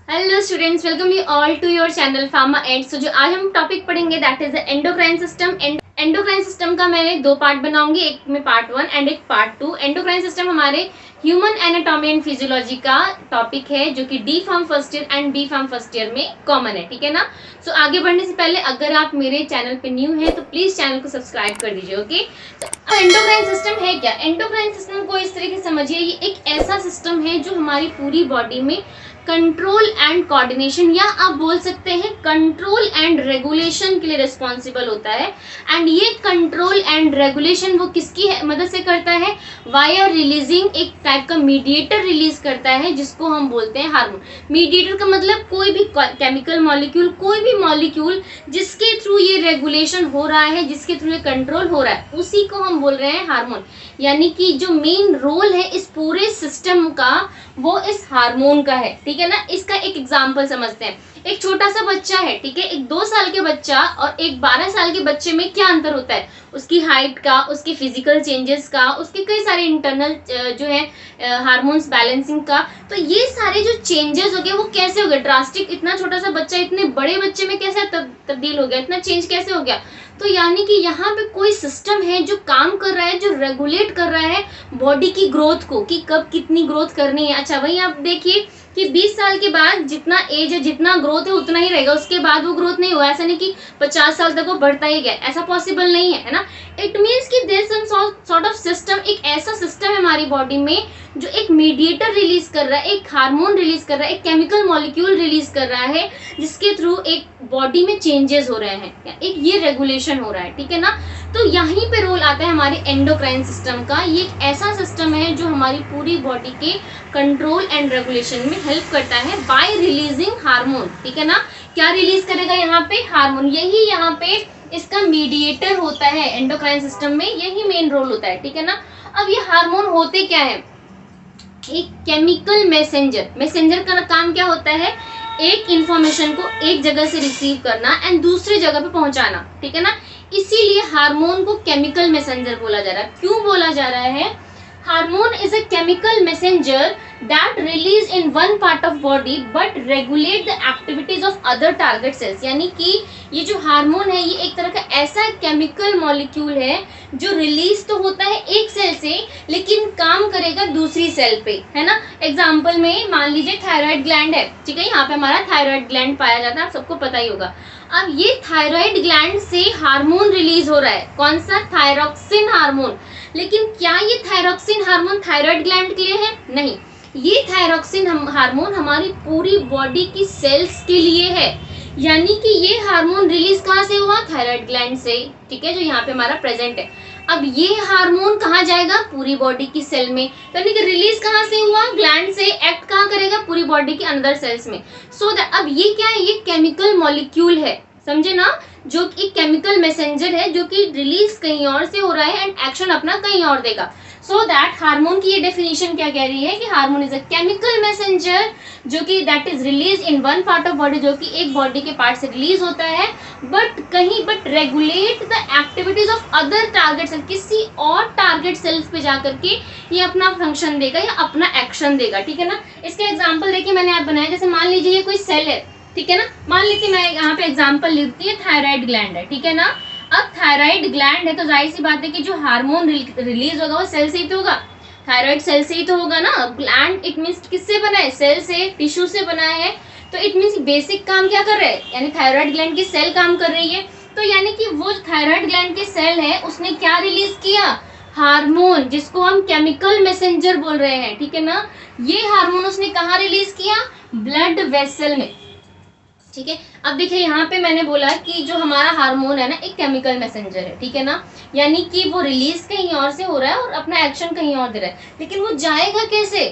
Hello students, welcome you all to your channel Pharma Ed. So जो आज हम topic पढ़ेंगे that is the endocrine system. Endocrine system का मैंने दो पार्ट बनाऊंगी, एक में पार्ट 1 एंड एक पार्ट 2। एंडोक्राइन सिस्टम हमारे ह्यूमन एनाटॉमी एंड फिजियोलॉजी का टॉपिक है जो कि D pharm first year and B pharm first year में कॉमन है, ठीक है ना। सो आगे बढ़ने से पहले अगर आप मेरे चैनल पे न्यू हैं तो प्लीज चैनल को सब्सक्राइब कर दीजिए, ओके। तो एंडोक्राइन सिस्टम है क्या? एंडोक्राइन सिस्टम को इस तरीके से समझिए, ये एक ऐसा सिस्टम है जो हमारी पूरी बॉडी में कंट्रोल एंड कोऑर्डिनेशन या आप बोल सकते हैं कंट्रोल एंड रेगुलेशन के लिए रिस्पॉन्सिबल होता है। एंड ये कंट्रोल एंड रेगुलेशन वो किसकी मदद से करता है? वाया रिलीजिंग एक टाइप का मीडिएटर रिलीज करता है जिसको हम बोलते हैं हार्मोन। मीडिएटर का मतलब कोई भी केमिकल मॉलिक्यूल, कोई भी मॉलिक्यूल जिसके थ्रू ये रेगुलेशन हो रहा है, जिसके थ्रू ये कंट्रोल हो रहा है, उसी को हम बोल रहे हैं हार्मोन। यानी कि जो मेन रोल है इस पूरे सिस्टम का वो इस हार्मोन का है, ठीक है ना। इसका एक एग्जांपल समझते हैं। एक छोटा सा बच्चा है, ठीक है, एक 2 साल के बच्चा और एक 12 साल के बच्चे में क्या अंतर होता है? उसकी हाइट का, उसके फिजिकल चेंजेस का, उसके कई सारे इंटरनल जो है हार्मोन्स बैलेंसिंग का। तो ये सारे जो चेंजेस हो गए वो कैसे हो गए ड्रास्टिक? इतना छोटा सा बच्चा इतने बड़े बच्चे में कैसे तब्दील हो गया, इतना चेंज कैसे हो गया? तो यानी कि यहाँ पे कोई सिस्टम है जो काम कर रहा है, जो रेगुलेट कर रहा है बॉडी की ग्रोथ को, कि कब कितनी ग्रोथ करनी है। अच्छा, वही आप देखिए कि 20 साल के बाद जितना एज है, जितना ग्रोथ है उतना ही रहेगा, उसके बाद वो ग्रोथ नहीं हुआ। ऐसा नहीं कि 50 साल तक वो बढ़ता ही गया, ऐसा पॉसिबल नहीं है, है ना। इट मीन्स कि there some sort of system, एक ऐसा सिस्टम है हमारी बॉडी में जो एक मीडिएटर रिलीज कर रहा है, एक हार्मोन रिलीज कर रहा है, एक केमिकल मॉलिक्यूल रिलीज कर रहा है जिसके थ्रू एक बॉडी में चेंजेस हो रहे हैं, एक ये रेगुलेशन हो रहा है, ठीक है ना। तो यहीं पे रोल आता है हमारे एंडोक्राइन सिस्टम का। ये एक ऐसा सिस्टम है जो हमारी पूरी बॉडी के कंट्रोल एंड रेगुलेशन में हेल्प करता है बाय रिलीजिंग हार्मोन, ठीक है ना। क्या रिलीज करेगा यहाँ पे? हार्मोन। यही यहाँ पे इसका मीडिएटर होता है एंडोक्राइन सिस्टम में, यही मेन रोल होता है, ठीक है ना। अब ये हार्मोन होते क्या है? एक केमिकल मैसेंजर। मैसेंजर का काम क्या होता है? एक इंफॉर्मेशन को एक जगह से रिसीव करना एंड दूसरी जगह पे पहुंचाना, ठीक है ना। इसीलिए हार्मोन को केमिकल मैसेंजर बोला जा रहा है। क्यों बोला जा रहा है? Hormone is a chemical messenger that release in one part of body but regulate the activities of other target cells। यानी कि ये जो हार्मोन है ये एक तरह का ऐसा केमिकल मॉलिक्यूल है जो रिलीज तो होता है एक सेल से लेकिन काम करेगा दूसरी सेल पे, है ना। एग्जांपल में मान लीजिए थायराइड ग्लैंड है, ठीक है, यहाँ पे हमारा थायराइड ग्लैंड पाया जाता है, आप सबको पता ही होगा। अब ये थायराइड ग्लैंड से हार्मोन रिलीज हो रहा है, कौन सा? Thyroxine hormone. लेकिन क्या ये थायरोक्सिन हार्मोन थायराइड ग्लैंड के लिए है? नहीं, ये थायरोक्सिन हार्मोन हमारी पूरी बॉडी की सेल्स के लिए है। यानी कि ये हार्मोन रिलीज कहाँ से हुआ? थायराइड ग्लैंड से, ठीक है, जो यहाँ पे हमारा प्रेजेंट है। अब ये हार्मोन कहाँ जाएगा? पूरी बॉडी की सेल में। यानी कि रिलीज कहाँ से हुआ? ग्लैंड से। एक्ट कहाँ करेगा? पूरी बॉडी के अंदर सेल्स में। सो दैट अब ये क्या है? ये केमिकल मॉलिक्यूल है, समझे ना, जो एक केमिकल मैसेंजर है जो कि रिलीज कहीं और से हो रहा है एंड एक्शन अपना कहीं और देगा। सो दैट हार्मोन की ये डेफिनेशन क्या कह रही है कि hormone is a chemical messenger जो कि that is release in one part of body, जो कि एक बॉडी के पार्ट से रिलीज होता है, but regulate the activities of other target cell. किसी और टारगेट सेल्स पे जाकर के ये अपना फंक्शन देगा या अपना एक्शन देगा, ठीक है ना। इसके एग्जाम्पल देखिए मैंने आप बनाया, जैसे मान लीजिए ये कोई सेल है, ठीक है ना। मान लीजिए मैं यहाँ पे एग्जाम्पल लिखती है, थायराइड ग्लैंड है, ठीक है ना। अब थायराइड ग्लैंड है तो जाहिर सी बात है कि जो हार्मोन रिलीज होगा वो सेल से ही तो होगा, थायराइड सेल से ही तो होगा ना। ग्लैंड इट मीन्स किससे बना है? सेल से, टिश्यू से बना है। तो इट मीन्स बेसिक काम क्या कर रहा है? यानी थायराइड ग्लैंड की सेल काम कर रही है। तो यानी कि वो थायराइड ग्लैंड की सेल है, उसने क्या रिलीज किया? हार्मोन, जिसको हम केमिकल मैसेंजर बोल रहे हैं, ठीक है ना। ये हार्मोन उसने कहाँ रिलीज किया? ब्लड वेसल में, ठीक है। अब देखिए यहाँ पे मैंने बोला कि जो हमारा हार्मोन है ना एक केमिकल मैसेंजर है, ठीक है ना। यानी कि वो रिलीज कहीं और से हो रहा है और अपना एक्शन कहीं और दे रहा है, लेकिन वो जाएगा कैसे?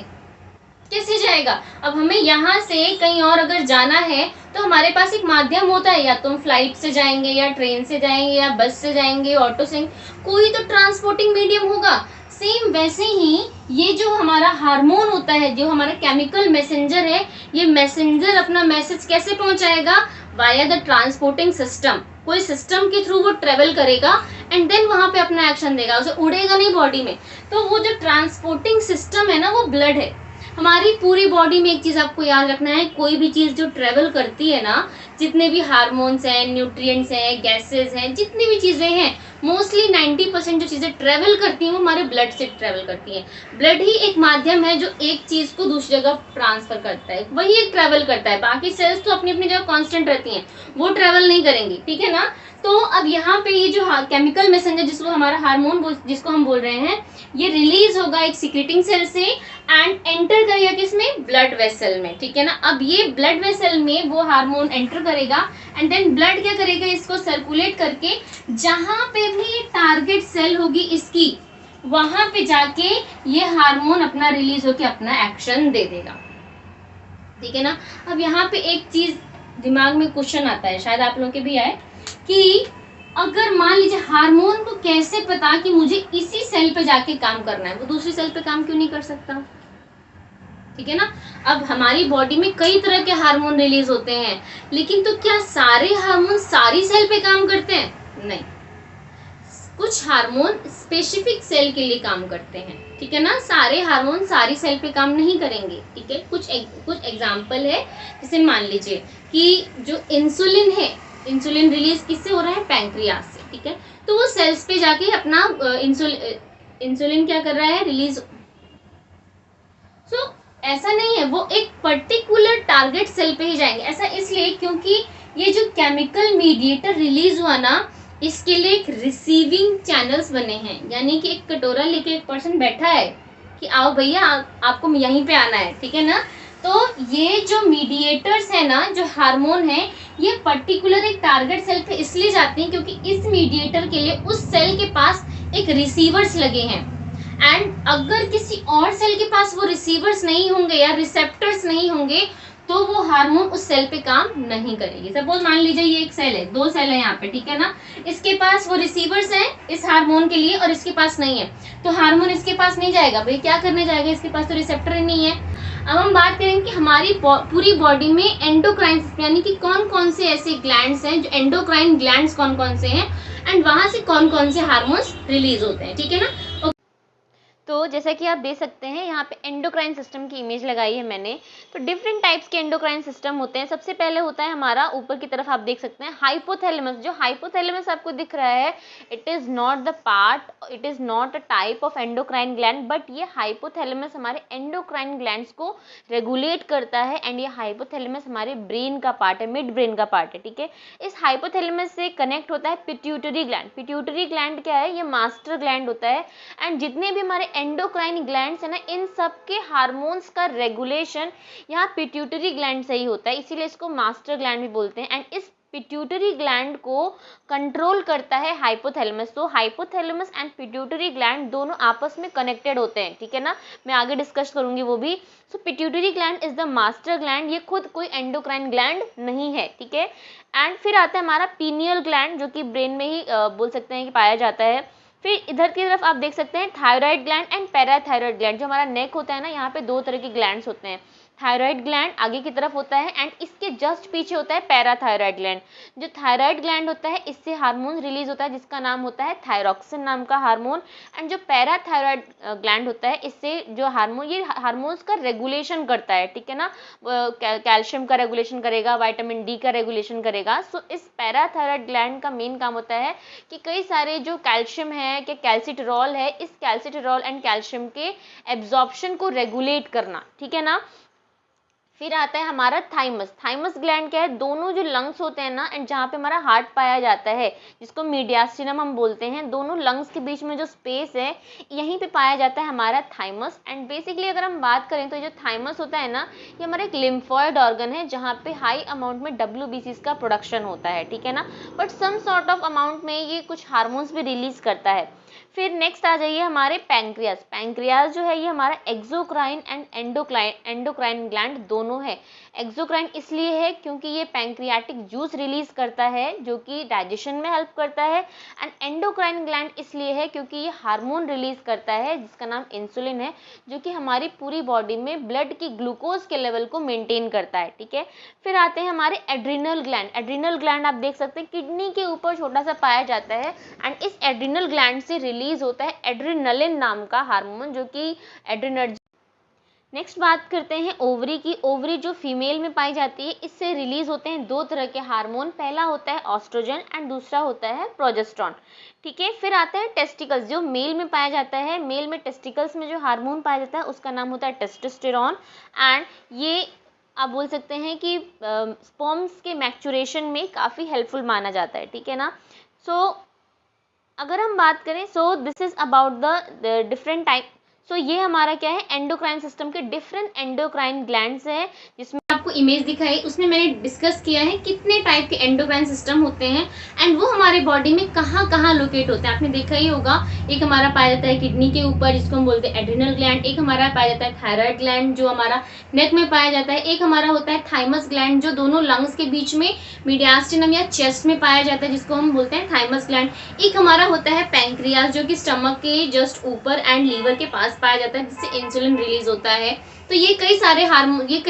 कैसे जाएगा? अब हमें यहाँ से कहीं और अगर जाना है तो हमारे पास एक माध्यम होता है, या तो हम फ्लाइट से जाएंगे या ट्रेन से जाएंगे या बस से जाएंगे, ऑटो से, कोई तो ट्रांसपोर्टिंग मीडियम होगा। सेम वैसे ही ये जो हमारा हार्मोन होता है, जो हमारा केमिकल मैसेंजर है, ये मैसेंजर अपना मैसेज कैसे पहुंचाएगा? Via the transporting system. कोई सिस्टम के थ्रू वो ट्रेवल करेगा एंड देन वहां पे अपना एक्शन देगा, उसे उड़ेगा नहीं बॉडी में। तो वो जो ट्रांसपोर्टिंग सिस्टम है ना वो ब्लड है। हमारी पूरी बॉडी में एक चीज आपको याद रखना है, कोई भी चीज जो ट्रेवल करती है ना, जितने भी हार्मोन्स हैं, न्यूट्रिएंट्स हैं, गैसेस हैं, जितनी भी चीजें हैं, मोस्टली 90% जो चीजें ट्रेवल करती हैं वो हमारे ब्लड से ट्रेवल करती हैं। ब्लड ही एक माध्यम है जो एक चीज को दूसरी जगह ट्रांसफर करता है, वही एक ट्रेवल करता है। बाकी सेल्स तो अपनी अपनी जगह कांस्टेंट रहती हैं, वो ट्रेवल नहीं करेंगी, ठीक है ना। तो अब यहाँ पे ये जो केमिकल मैसेंजर जिसको हमारा हार्मोन जिसको हम बोल रहे हैं, ये रिलीज होगा एक सिक्रेटिंग सेल से एंड एंटर करेगा किसमें, ब्लड वेसल में, ठीक है ना। अब ये ब्लड वेसल में वो हार्मोन एंटर करेगा एंड देन ब्लड क्या करेगा, इसको सर्कुलेट करके जहां पे भी टारगेट सेल होगी इसकी, वहां पे जाके ये हार्मोन अपना रिलीज होके अपना एक्शन दे देगा, ठीक है ना। अब यहाँ पे एक चीज दिमाग में क्वेश्चन आता है, शायद आप लोगों के भी आए, कि अगर मान लीजिए हार्मोन को कैसे पता कि मुझे इसी सेल पे जाके काम करना है, वो दूसरी सेल पे काम क्यों नहीं कर सकता, ठीक है ना। अब हमारी बॉडी में कई तरह के हार्मोन रिलीज होते हैं, लेकिन तो क्या सारे हार्मोन सारी सेल पे काम करते हैं, नहीं। कुछ हार्मोन स्पेसिफिक सेल के लिए काम करते हैं, ठीक है ना। सारे हार्मोन सारी सेल पे काम नहीं करेंगे, ठीक है। कुछ एग्जांपल है, जैसे मान लीजिए कि जो इंसुलिन है, इंसुलिन रिलीज किससे हो रहा है, पैंक्रियास से, ठीक है। तो वो सेल्स पे जाके अपना इंसुलिन क्या कर रहा है, रिलीज। सो ऐसा नहीं है वो एक पर्टिकुलर टारगेट सेल पे ही जाएंगे, ऐसा इसलिए क्योंकि ये जो केमिकल मीडिएटर रिलीज हुआ ना, इसके लिए एक रिसीविंग चैनल्स बने हैं, यानी कि एक कटोरा लेके एक पर्सन बैठा है कि आओ भैया आपको यहीं पे आना है, ठीक है ना। तो ये जो मीडिएटर्स है ना, जो हार्मोन है, ये पर्टिकुलर एक टारगेट सेल पे इसलिए जाते हैं क्योंकि इस मीडिएटर के लिए उस सेल के पास एक रिसीवर्स लगे हैं, एंड अगर किसी और सेल के पास वो रिसीवर्स नहीं होंगे या रिसेप्टर्स नहीं होंगे तो वो हार्मोन उस सेल पे काम नहीं करेगी। सपोज मान लीजिए ये एक सेल है, दो सेल है यहाँ पे, ठीक है ना। इसके पास वो रिसीवर्स हैं इस हार्मोन के लिए और इसके पास नहीं है, तो हार्मोन इसके पास नहीं जाएगा, भाई क्या करने जाएगा, इसके पास तो रिसेप्टर ही नहीं है। अब हम बात करेंगे कि हमारी पूरी बॉडी में एंडोक्राइन यानी कि कौन कौन से ऐसे ग्लैंड्स हैं, जो एंडोक्राइन ग्लैंड्स कौन कौन से हैं, एंड वहां से कौन कौन से हार्मोन्स रिलीज होते हैं, ठीक है ना। तो जैसा कि आप देख सकते हैं यहाँ पे एंडोक्राइन सिस्टम की इमेज लगाई है मैंने। तो डिफरेंट टाइप्स के एंडोक्राइन सिस्टम होते हैं। सबसे पहले होता है हमारा, ऊपर की तरफ आप देख सकते हैं, हाइपोथैलेमस। जो हाइपोथैलेमस आपको दिख रहा है, it is not the part, it is not a type of endocrine gland, but ये हाइपोथैलेमस हमारे एंडोक्राइन ग्लैंड्स को रेगुलेट करता है, एंड ये हाइपोथैलेमस हमारे ब्रेन का पार्ट है, मिड ब्रेन का पार्ट है, ठीक है। इस हाइपोथैलेमस से कनेक्ट होता है पिट्यूटरी ग्लैंड। पिट्यूटरी ग्लैंड क्या है, ये मास्टर ग्लैंड होता है, एंड जितने भी हमारे एंडोक्राइन ग्लैंड्स है ना, इन सब के हार्मोन्स का रेगुलेशन यहाँ पिट्यूटरी ग्लैंड से ही होता है, इसीलिए इसको मास्टर ग्लैंड भी बोलते हैं। एंड इस पिट्यूटरी ग्लैंड को कंट्रोल करता है हाइपोथैलेमस। तो हाइपोथैलेमस एंड पिट्यूटरी ग्लैंड दोनों आपस में कनेक्टेड होते हैं, ठीक है ना, मैं आगे डिस्कस करूंगी वो भी। So pituitary gland is the master gland, ये खुद कोई एंडोक्राइन ग्लैंड नहीं है, ठीक है। एंड फिर आता है हमारा पीनियल ग्लैंड, जो कि ब्रेन में ही बोल सकते हैं कि पाया जाता है। फिर इधर की तरफ आप देख सकते हैं thyroid gland and parathyroid gland. जो हमारा नेक होता है ना, यहाँ पे दो तरह के ग्लैंड्स होते हैं। थायराइड ग्लैंड आगे की तरफ होता है, एंड इसके जस्ट पीछे होता है पैराथायराइड ग्लैंड। जो थायराइड ग्लैंड होता है, इससे हार्मोन रिलीज होता है जिसका नाम होता है थायरॉक्सिन नाम का हार्मोन। एंड जो पैराथायराइड ग्लैंड होता है, इससे जो हार्मोन, ये हार्मोन्स का रेगुलेशन करता है, ठीक है ना। कैल्शियम का रेगुलेशन करेगा, विटामिन डी का रेगुलेशन करेगा। सो इस पैराथायराइड ग्लैंड का मेन काम होता है कि कई सारे जो कैल्शियम है, कि कैल्सिटरॉल है, इस कैल्सिटरॉल एंड कैल्शियम के एब्जॉर्प्शन को रेगुलेट करना, ठीक है ना। फिर आता है हमारा थाइमस। थाइमस ग्लैंड क्या है, दोनों जो लंग्स होते हैं ना, एंड जहाँ पे हमारा हार्ट पाया जाता है, जिसको मीडियास्टिनम हम बोलते हैं, दोनों लंग्स के बीच में जो स्पेस है, यहीं पे पाया जाता है हमारा थाइमस। एंड बेसिकली अगर हम बात करें तो जो थाइमस होता है ना, ये हमारा एक लिम्फॉइड ऑर्गन है, जहाँ पे हाई अमाउंट में WBCs का प्रोडक्शन होता है, ठीक है ना। But some sort of amount में ये कुछ हार्मोन्स भी रिलीज करता है। फिर नेक्स्ट आ जाइए हमारे पैंक्रियास। पैंक्रियास जो है, ये हमारा एक्सोक्राइन एंड एंडोक्राइन ग्लैंड दोनों है। एक्सोक्राइन इसलिए है क्योंकि ये पैंक्रियाटिक जूस रिलीज करता है, जो कि डाइजेशन में हेल्प करता है। एंड एंडोक्राइन ग्लैंड इसलिए है क्योंकि ये हार्मोन रिलीज करता है जिसका नाम इंसुलिन है, जो कि हमारी पूरी बॉडी में ब्लड की ग्लूकोज के लेवल को मेंटेन करता है, ठीक है। फिर आते हैं हमारे एड्रिनल ग्लैंड। एड्रिनल ग्लैंड आप देख सकते हैं किडनी के ऊपर छोटा सा पाया जाता है, एंड इस एड्रिनल ग्लैंड से रिलीज होता है एड्रिनलिन नाम का हार्मोन, जो कि नेक्स्ट बात करते हैं ओवरी की। ओवरी जो फीमेल में पाई जाती है, इससे रिलीज होते हैं दो तरह के हार्मोन। पहला होता है ऑस्ट्रोजन एंड दूसरा होता है प्रोजेस्टेरॉन। ठीक है, फिर आता है टेस्टिकल्स जो मेल में पाया जाता है। मेल में टेस्टिकल्स में जो हार्मोन पाया जाता है उसका नाम होता है टेस्टोस्टेरॉन, एंड ये आप बोल सकते हैं कि स्पर्म्स के मैच्योरेशन में काफ़ी हेल्पफुल माना जाता है। ठीक है ना। अगर हम बात करें, this is about the different type. ये हमारा क्या है, एंडोक्राइन सिस्टम के डिफरेंट एंडोक्राइन ग्लैंड्स हैं, जिसमें आपको इमेज दिखाई, उसमें मैंने डिस्कस किया है कितने टाइप के एंडोक्राइन सिस्टम होते हैं एंड वो हमारे बॉडी में कहाँ कहाँ लोकेट होते हैं। आपने देखा ही होगा, एक हमारा पाया जाता है किडनी के ऊपर, जिसको हम बोलते हैं एड्रिनल ग्लैंड। एक हमारा पाया जाता है थायराइड ग्लैंड, जो हमारा नेक में पाया जाता है। एक हमारा होता है थाइमस ग्लैंड, जो दोनों लंग्स के बीच में मीडियास्टिनम या चेस्ट में पाया जाता है, जिसको हम बोलते हैं थाइमस ग्लैंड। एक हमारा होता है पैंक्रियास, जो कि स्टमक के जस्ट ऊपर एंड लीवर के पास पाया जाता है, जिससे इंसुलिन रिलीज होता है। तो ये कई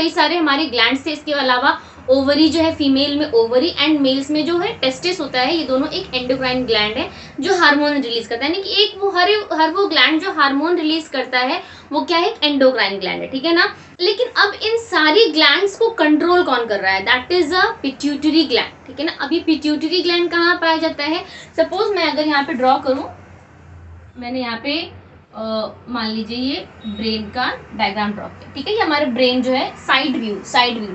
सारे हमारे ग्लैंड्स थे। इसके अलावा ओवरी जो है, फीमेल में ओवरी एंड मेल्स में जो है टेस्टिस होता है। ये दोनों एक एंडोक्राइन ग्लैंड है जो हार्मोन रिलीज करता है, यानी कि एक वो हर वो ग्लैंड जो हार्मोन रिलीज करता है वो क्या है, एंडोक्राइन ग्लैंड है। ठीक है ना। लेकिन अब इन सारी ग्लैंड्स को कंट्रोल कौन कर रहा है, that is a pituitary gland. ठीक है ना। अभी पिट्यूटरी ग्लैंड कहाँ पाया जाता है, सपोज मैं अगर यहाँ पे ड्रॉ करूँ, मैंने यहाँ पे मान लीजिए ये ब्रेन का डायग्राम ड्रॉ किया। ठीक है, ये हमारा ब्रेन जो है साइड व्यू,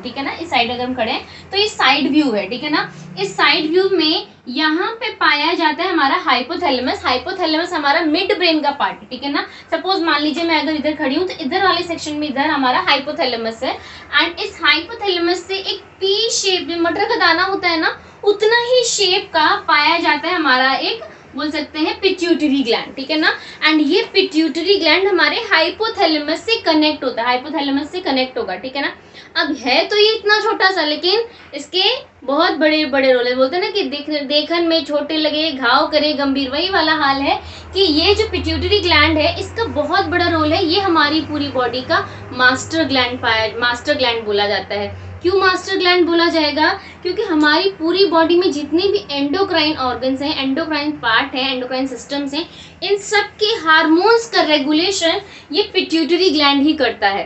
ठीक है ना। इस साइड अगर हम खड़े हैं तो ये साइड व्यू है। ठीक है ना। इस साइड व्यू में यहाँ पे पाया जाता है हमारा हाइपोथैलेमस। हाइपोथैलेमस हमारा मिड ब्रेन का पार्ट है। ठीक है ना। सपोज मान लीजिए मैं अगर इधर खड़ी हूँ तो इधर वाले सेक्शन में इधर हमारा हाइपोथैलेमस है, एंड इस हाइपोथैलेमस से एक पी शेप, मटर का दाना होता है ना, उतना ही शेप का पाया जाता है हमारा एक, बोल सकते हैं, पिट्यूटरी ग्लैंड। ठीक है ना। एंड ये पिट्यूटरी ग्लैंड हमारे हाइपोथैलेमस से कनेक्ट होता है, हाइपोथैलेमस से कनेक्ट होगा। ठीक है ना। अब है तो ये इतना छोटा सा, लेकिन इसके बहुत बड़े बड़े रोल है। बोलते हैं ना कि देखन में छोटे लगे घाव करे गंभीर, वही वाला हाल है कि ये जो पिट्यूटरी ग्लैंड है इसका बहुत बड़ा रोल है। ये हमारी पूरी बॉडी का मास्टर ग्लैंड बोला जाता है। क्यों मास्टर ग्लैंड बोला जाएगा, क्योंकि हमारी पूरी बॉडी में जितने भी एंडोक्राइन ऑर्गन्स हैं, एंडोक्राइन पार्ट है, एंडोक्राइन सिस्टम्स हैं, इन सब के हार्मोन्स का रेगुलेशन ये पिट्यूटरी ग्लैंड ही करता है।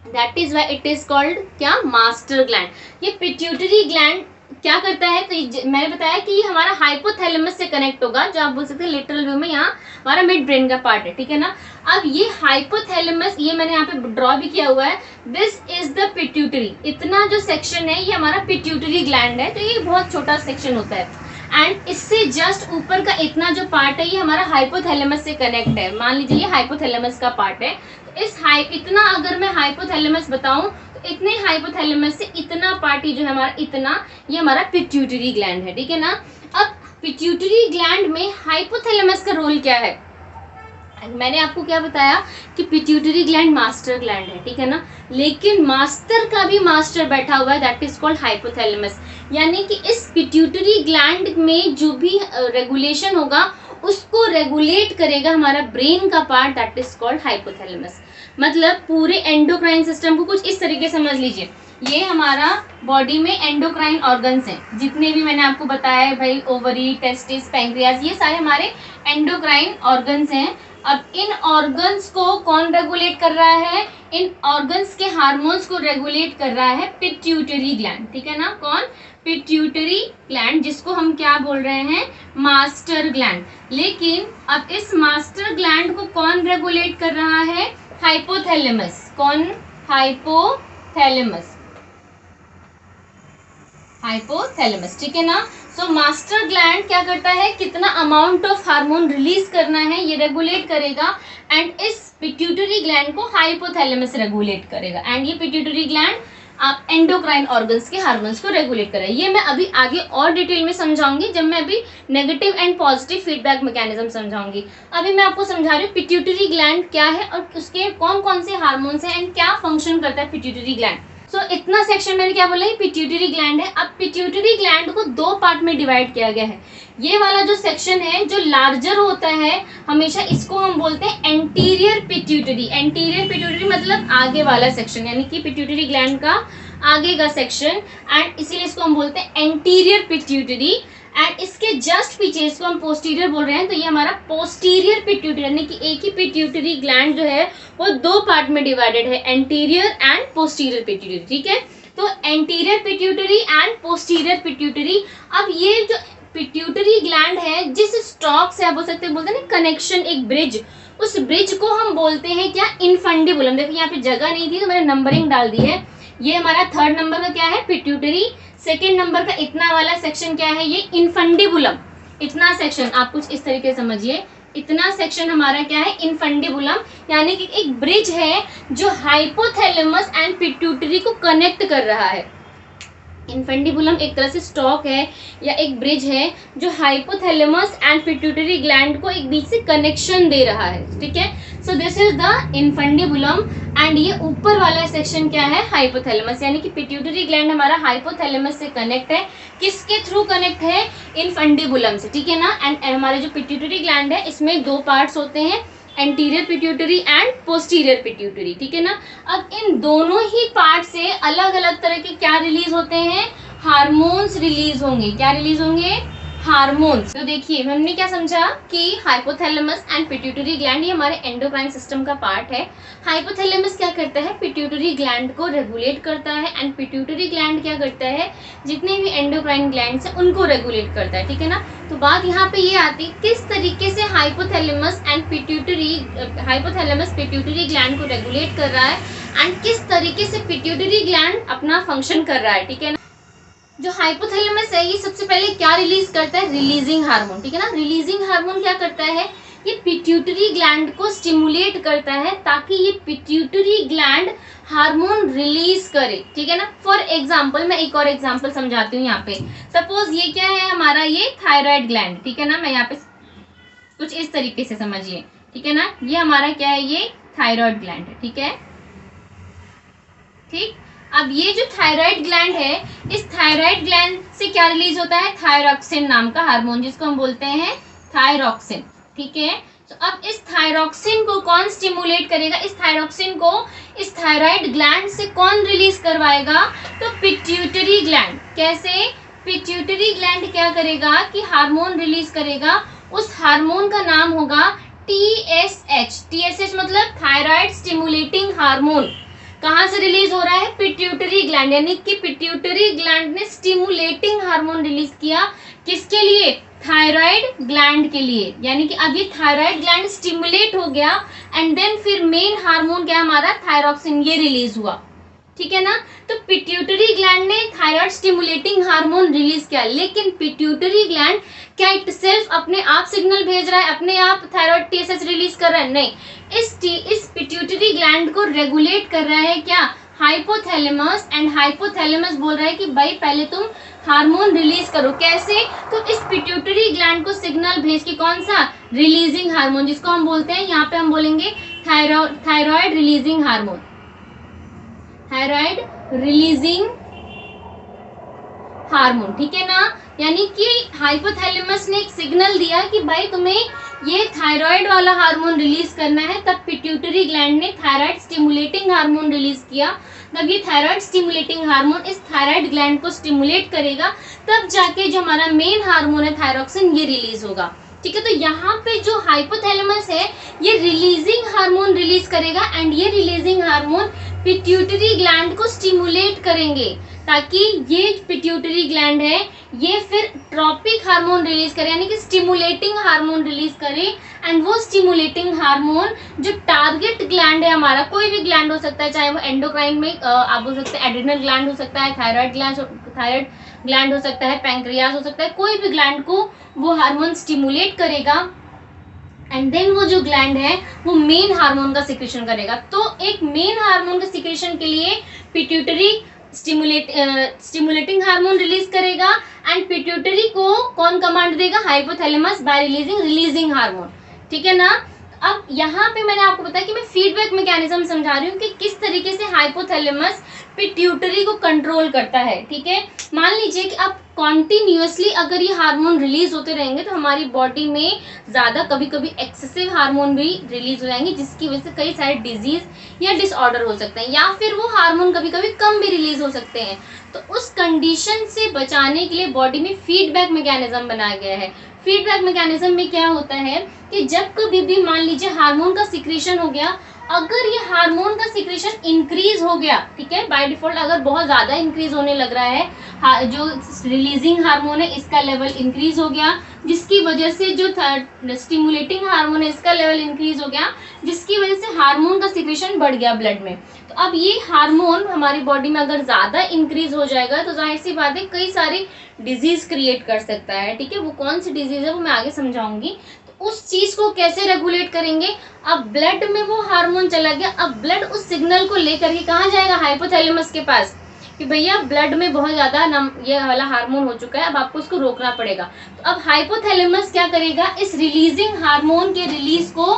That is why it is called क्या, मास्टर ग्लैंड। ये पिट्यूटरी ग्लैंड क्या करता है, तो मैंने बताया कि ये हमारा हाइपोथैलेमस से कनेक्ट होगा, जो आप बोल सकते हैं लिटरल व्यू में यहाँ हमारा मिड ब्रेन का पार्ट है। ठीक है ना। अब ये हाइपोथैलेमस, ये मैंने यहाँ पे ड्रॉ भी किया हुआ है, दिस इज द पिट्यूटरी। इतना जो सेक्शन है ये हमारा पिट्यूटरी ग्लैंड है, तो ये बहुत छोटा सेक्शन होता है, एंड इससे जस्ट ऊपर का इतना जो पार्ट है ये हमारा हाइपोथैलेमस से कनेक्ट है। मान लीजिए ये हाइपोथैलेमस का पार्ट है, तो इस इतना अगर मैं हाइपोथैलेमस बताऊं तो इतने हाइपोथैलेमस से इतना पार्ट जो है हमारा, इतना ये हमारा पिट्यूटरी ग्लैंड है। ठीक है ना। अब पिट्यूटरी ग्लैंड में हाइपोथैलेमस का रोल क्या है, मैंने आपको क्या बताया कि पिट्यूटरी ग्लैंड मास्टर ग्लैंड है। ठीक है ना। लेकिन मास्टर का भी मास्टर बैठा हुआ है, दैट इज कॉल्ड हाइपोथैलेमस। यानी कि इस पिट्यूटरी ग्लैंड में जो भी रेगुलेशन होगा उसको रेगुलेट करेगा हमारा ब्रेन का part, that is called hypothalamus. मतलब पूरे एंडोक्राइन सिस्टम को कुछ इस तरीके से समझ लीजिए, ये हमारा बॉडी में एंडोक्राइन ऑर्गन्स हैं, जितने भी मैंने आपको बताया है भाई, ओवरी, टेस्टिस, पैंक्रियास, ये सारे हमारे एंडोक्राइन ऑर्गन्स हैं। अब इन ऑर्गन्स को कौन रेगुलेट कर रहा है, इन ऑर्गन्स के हार्मोन्स को रेगुलेट कर रहा है पिट्यूटरी ग्लैंड। ठीक है ना। कौन, पिट्यूटरी ग्लैंड, जिसको हम क्या बोल रहे हैं, मास्टर ग्लैंड। लेकिन अब इस मास्टर ग्लैंड को कौन रेगुलेट कर रहा है, हाइपोथैलेमस। कौन, हाइपोथैलेमस। ठीक है ना। सो मास्टर ग्लैंड क्या करता है, कितना अमाउंट ऑफ हार्मोन रिलीज करना है ये रेगुलेट करेगा, एंड इस पिट्यूटरी ग्लैंड को हाइपोथैलेमस रेगुलेट करेगा, एंड ये पिट्यूटरी ग्लैंड आप एंडोक्राइन ऑर्गन्स के हार्मोन्स को रेगुलेट करेगा। ये मैं अभी आगे और डिटेल में समझाऊंगी जब मैं अभी negative and positive feedback mechanism समझाऊंगी। अभी मैं आपको समझा रही हूँ पिट्यूटरी ग्लैंड क्या है और उसके कौन कौन से हार्मोन्स हैं एंड क्या फंक्शन करता है पिट्यूटरी ग्लैंड। सो इतना सेक्शन मैंने क्या बोला, पिट्यूटरी ग्लैंड है। अब पिट्यूटरी ग्लैंड को दो पार्ट में डिवाइड किया गया है। ये वाला जो सेक्शन है जो लार्जर होता है हमेशा, इसको हम बोलते हैं एंटीरियर पिट्यूटरी। एंटीरियर पिट्यूटरी मतलब आगे वाला सेक्शन, यानी कि पिट्यूटरी ग्लैंड का आगे का सेक्शन, एंड इसीलिए इसको हम बोलते हैं एंटीरियर पिट्यूटरी। एंड इसके जस्ट पीछे, इसको हम पोस्टीरियर बोल रहे हैं, तो ये हमारा पोस्टीरियर पिट्यूटरी, यानी कि एक ही पिट्यूटरी ग्लैंड जो है वो दो पार्ट में डिवाइडेड है, एंटीरियर एंड पोस्टीरियर पिट्यूटरी, ठीक है। तो anterior pituitary and posterior pituitary. अब ये जो पिट्यूटरी ग्लैंड है, जिस स्टॉक से आप बोल सकते हैं, बोलते हैं ना कनेक्शन, एक ब्रिज, उस ब्रिज को हम बोलते हैं क्या, इनफंडिबुलम। देखो यहाँ पे जगह नहीं थी तो मैंने नंबरिंग डाल दी है। ये हमारा थर्ड नंबर का क्या है, पिट्यूटरी। सेकेंड नंबर का इतना वाला सेक्शन क्या है, ये इनफंडिबुलम। इतना सेक्शन आप कुछ इस तरीके से समझिए, इतना सेक्शन हमारा क्या है, इनफंडिबुलम, यानी कि एक ब्रिज है जो हाइपोथैलेमस एंड पिट्यूटरी को कनेक्ट कर रहा है। इनफंडिबुलम एक तरह से स्टॉक है या एक ब्रिज है जो हाइपोथैलेमस एंड पिट्यूटरी ग्लैंड को एक बीच से कनेक्शन दे रहा है, ठीक है। So this is the infundibulum and ये ऊपर वाला सेक्शन क्या है, हाइपोथैलेमस, यानी कि पिट्यूटरी ग्लैंड हमारा हाइपोथैलेमस से कनेक्ट है। किसके थ्रू कनेक्ट है, इनफंडिबुलम से, ठीक है ना। एंड हमारे जो पिट्यूटरी ग्लैंड है इसमें दो पार्ट्स होते हैं, anterior pituitary and posterior pituitary, ठीक है ना। अब इन दोनों ही पार्ट से अलग अलग तरह के क्या रिलीज होते हैं, हार्मोन्स रिलीज होंगे। क्या रिलीज होंगे, हार्मोन्स। तो देखिए हमने क्या समझा कि हाइपोथैलेमस एंड पिट्यूटरी ग्लैंड ये हमारे एंडोक्राइन सिस्टम का पार्ट है। हाइपोथैलेमस क्या करता है, पिट्यूटरी ग्लैंड को रेगुलेट करता है, एंड पिट्यूटरी ग्लैंड क्या करता है, जितने भी एंडोक्राइन ग्लैंड्स हैं उनको रेगुलेट करता है, ठीक है ना। तो बात यहाँ पे ये आती है किस तरीके से हाइपोथैलेमस पिट्यूटरी ग्लैंड को रेगुलेट कर रहा है एंड किस तरीके से पिट्यूटरी ग्लैंड अपना फंक्शन कर रहा है, ठीक है ना। जो हाइपोथैलेमस है ये सबसे पहले क्या रिलीज करता है, रिलीजिंग हार्मोन, ठीक है ना। रिलीजिंग हार्मोन क्या करता है, ये पिट्यूटरी ग्लैंड को स्टिमुलेट करता है ताकि ये पिट्यूटरी ग्लैंड हार्मोन रिलीज करे, ठीक है ना। फॉर एग्जाम्पल मैं एक और एग्जाम्पल समझाती हूँ यहाँ पे। सपोज ये क्या है हमारा, ये थायराइड ग्लैंड, ठीक है ना। मैं यहाँ पे कुछ इस तरीके से समझिए, ठीक है ना। ये हमारा क्या है, ये थायराइड ग्लैंड है, ठीक है, ठीक। अब ये जो थायराइड ग्लैंड है, इस थायराइड ग्लैंड से क्या रिलीज होता है, थायरॉक्सिन नाम का हार्मोन, जिसको हम बोलते हैं थायरॉक्सिन, ठीक है। तो अब इस थायरॉक्सिन को कौन स्टिमुलेट करेगा, इस थायरॉक्सिन को इस थायराइड ग्लैंड से कौन रिलीज करवाएगा, तो पिट्यूटरी ग्लैंड। कैसे, पिट्यूटरी ग्लैंड क्या करेगा कि हार्मोन रिलीज करेगा, उस हार्मोन का नाम होगा TSH। TSH मतलब थायराइड स्टिमुलेटिंग हार्मोन। कहाँ से रिलीज हो रहा है, पिट्यूटरी ग्लैंड, यानी कि पिट्यूटरी ग्लैंड ने स्टिमुलेटिंग हार्मोन रिलीज किया, किसके लिए, थायराइड ग्लैंड के लिए। यानी कि अब ये थायराइड ग्लैंड स्टिमुलेट हो गया एंड देन फिर मेन हार्मोन क्या हमारा, थायरॉक्सिन, ये रिलीज हुआ, ठीक है ना। तो पिट्यूटरी ग्लैंड ने थायराइड स्टिमुलेटिंग हार्मोन रिलीज किया, लेकिन पिट्यूटरी ग्लैंड क्या इटसेल्फ अपने आप सिग्नल भेज रहा है, अपने आप थायराइड TSH रिलीज कर रहा है, नहीं। इस पिट्यूटरी ग्लैंड को रेगुलेट कर रहा है क्या, हाइपोथैलेमस, एंड हाइपोथैलेमस बोल रहा है कि भाई पहले तुम हार्मोन रिलीज करो। कैसे, तो इस पिट्यूटरी ग्लैंड को सिग्नल भेज के, कौन सा, रिलीजिंग हार्मोन, जिसको हम बोलते हैं, यहाँ पे हम बोलेंगे thyroid releasing hormone, thyroid releasing hormone, ठीक है ना। यानी कि हाइपोथैलेमस ने एक सिग्नल दिया कि भाई तुम्हें ये थायराइड वाला हार्मोन रिलीज करना है, तब पिट्यूटरी ग्लैंड ने थायराइड स्टिमुलेटिंग हार्मोन रिलीज किया। तब ये थायराइड स्टिमुलेटिंग हार्मोन इस थायराइड ग्लैंड को स्टिमुलेट करेगा, तब जाके जो हमारा मेन हार्मोन है थायरॉक्सिन, ये रिलीज होगा, ठीक है। तो यहाँ पे जो हाइपोथैलेमस है ये रिलीजिंग हार्मोन रिलीज करेगा एंड ये रिलीजिंग हार्मोन पिट्यूटरी ग्लैंड को स्टिमुलेट करेंगे ताकि ये पिट्यूटरी ग्लैंड है ये फिर ट्रॉपिक हार्मोन रिलीज करे, यानी कि स्टिमुलेटिंग हार्मोन रिलीज करे। एंड वो स्टिमुलेटिंग हार्मोन जो टारगेट ग्लैंड है हमारा, कोई भी ग्लैंड हो सकता है, चाहे वो एंडोक्राइन में आप बोल सकते हैं एड्रिनल ग्लैंड हो सकता है, थायराइड ग्लैंड हो सकता है, पैंक्रियास हो सकता है, कोई भी ग्लैंड को वो हार्मोन स्टिमुलेट करेगा एंड देन वो जो ग्लैंड है वो मेन हार्मोन का सिक्रेशन करेगा। तो एक मेन हार्मोन का सिक्रेशन के लिए पिट्यूटरी स्टिमुलेटिंग हार्मोन रिलीज करेगा एंड पिट्यूटरी को कौन कमांड देगा, हाइपोथैलेमस, बाय रिलीजिंग हार्मोन, ठीक है ना। अब यहाँ पे मैंने आपको बताया कि मैं फीडबैक मैकेनिज्म समझा रही हूँ कि किस तरीके से हाइपोथैलेमस पिट्यूटरी को कंट्रोल करता है, ठीक है। मान लीजिए कि अब कॉन्टिन्यूसली अगर ये हार्मोन रिलीज होते रहेंगे तो हमारी बॉडी में ज़्यादा कभी कभी एक्सेसिव हार्मोन भी रिलीज हो जाएंगे, जिसकी वजह से कई सारे डिजीज या डिसऑर्डर हो सकते हैं, या फिर वो हार्मोन कभी कभी कम भी रिलीज हो सकते हैं। तो उस कंडीशन से बचाने के लिए बॉडी में फीडबैक मैकेनिज्म बनाया गया है। फीडबैक मैकेनिज्म में क्या होता है कि जब कभी भी मान लीजिए हार्मोन का सिक्रीशन हो गया, अगर ये हार्मोन का सिक्रीशन इंक्रीज हो गया, ठीक है, बाय डिफॉल्ट अगर बहुत ज़्यादा इंक्रीज होने लग रहा है, जो रिलीजिंग हार्मोन है इसका लेवल इंक्रीज हो गया, जिसकी वजह से जो स्टिमुलेटिंग हार्मोन है इसका लेवल इंक्रीज हो गया, जिसकी वजह से हार्मोन का सिक्रीशन बढ़ गया ब्लड में। तो अब ये हार्मोन हमारी बॉडी में अगर ज़्यादा इंक्रीज हो जाएगा तो जाहिर सी बात है कई सारी डिजीज क्रिएट कर सकता है, ठीक है। वो कौन सी डिजीज है वो मैं आगे समझाऊंगी। उस चीज को कैसे रेगुलेट करेंगे, अब ब्लड में वो हार्मोन चला गया, अब ब्लड उस सिग्नल को लेकर के कहाँ जाएगा, हाइपोथैलेमस के पास, कि भैया ब्लड में बहुत ज्यादा ये वाला हार्मोन हो चुका है, अब आपको इसको रोकना पड़ेगा। तो अब हाइपोथैलेमस क्या करेगा, इस रिलीजिंग हार्मोन के रिलीज को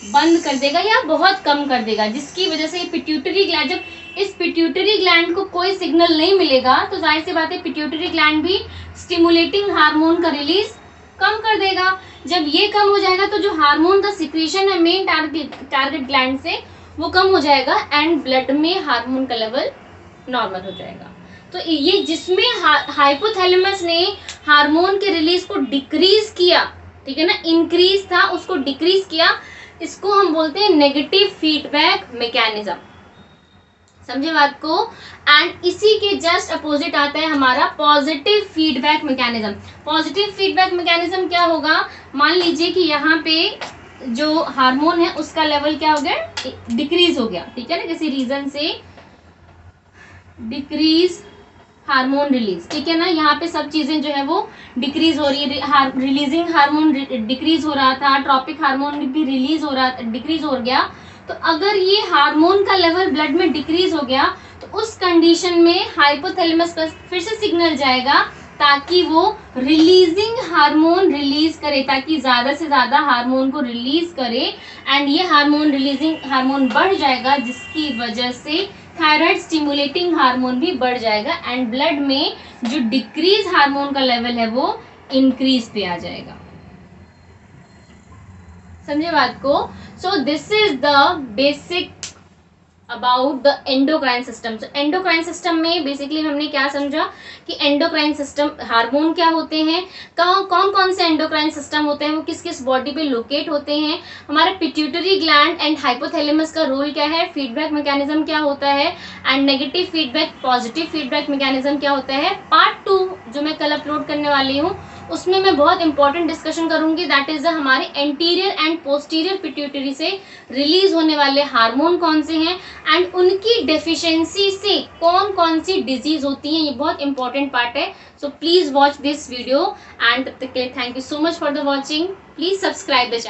बंद कर देगा या बहुत कम कर देगा, जिसकी वजह से पिट्यूटरी ग्लैंड, जब इस पिट्यूटरी ग्लैंड को कोई सिग्नल नहीं मिलेगा तो जाहिर सी बात है पिट्यूटरी ग्लैंड भी स्टिमुलेटिंग हार्मोन का रिलीज कम कर देगा। जब ये कम हो जाएगा तो जो हार्मोन का सिक्रीशन है मेन टारगेट ग्लैंड से वो कम हो जाएगा एंड ब्लड में हार्मोन का लेवल नॉर्मल हो जाएगा। तो ये जिसमें हाइपोथैलेमस ने हार्मोन के रिलीज को डिक्रीज किया, ठीक है ना, इंक्रीज था उसको डिक्रीज किया, इसको हम बोलते हैं नेगेटिव फीडबैक मैकेनिज्म। समझे बात को। एंड इसी के जस्ट अपोजिट आता है हमारा positive feedback mechanism. Positive feedback mechanism क्या होगा, मान लीजिए कि यहाँ पे जो हार्मोन है उसका लेवल क्या हो गया, डिक्रीज हो गया, ठीक है ना, किसी रीजन से डिक्रीज हार्मोन रिलीज, ठीक है ना, यहाँ पे सब चीजें जो है वो डिक्रीज हो रही है, रिलीजिंग हार्मोन डिक्रीज हो रहा था, ट्रॉपिक हार्मोन भी रिलीज हो रहा, डिक्रीज हो गया। तो अगर ये हार्मोन का लेवल ब्लड में डिक्रीज हो गया तो उस कंडीशन में हाइपोथैलेमस पर फिर से सिग्नल जाएगा ताकि वो रिलीजिंग हार्मोन रिलीज करे, ताकि ज्यादा से ज्यादा हार्मोन को रिलीज करे एंड ये हार्मोन रिलीजिंग हार्मोन बढ़ जाएगा, जिसकी वजह से थायराइड स्टिमुलेटिंग हार्मोन भी बढ़ जाएगा एंड ब्लड में जो डिक्रीज हार्मोन का लेवल है वो इंक्रीज पे आ जाएगा। समझे बात को। So this is the basic about the endocrine system. तो एंडोक्राइन सिस्टम में बेसिकली हमने क्या समझा कि एंडोक्राइन सिस्टम हार्मोन क्या होते हैं, कौन कौन से एंडोक्राइन सिस्टम होते हैं, वो किस किस बॉडी पे लोकेट होते हैं, हमारे पिट्यूटरी ग्लैंड एंड हाइपोथैलेमस का रोल क्या है, फीडबैक मैकेनिज्म क्या होता है and negative feedback positive feedback mechanism क्या होता है। पार्ट 2 जो मैं कल अपलोड करने वाली हूँ उसमें मैं बहुत इंपॉर्टेंट डिस्कशन करूंगी, दैट इज हमारे एंटीरियर एंड पोस्टीरियर पिट्यूटरी से रिलीज होने वाले हार्मोन कौन से हैं एंड उनकी डेफिशिएंसी से कौन कौन सी डिजीज होती हैं, ये बहुत इंपॉर्टेंट पार्ट है। So please watch this video and तब तक के लिए thank you so much for the watching. Please subscribe the channel.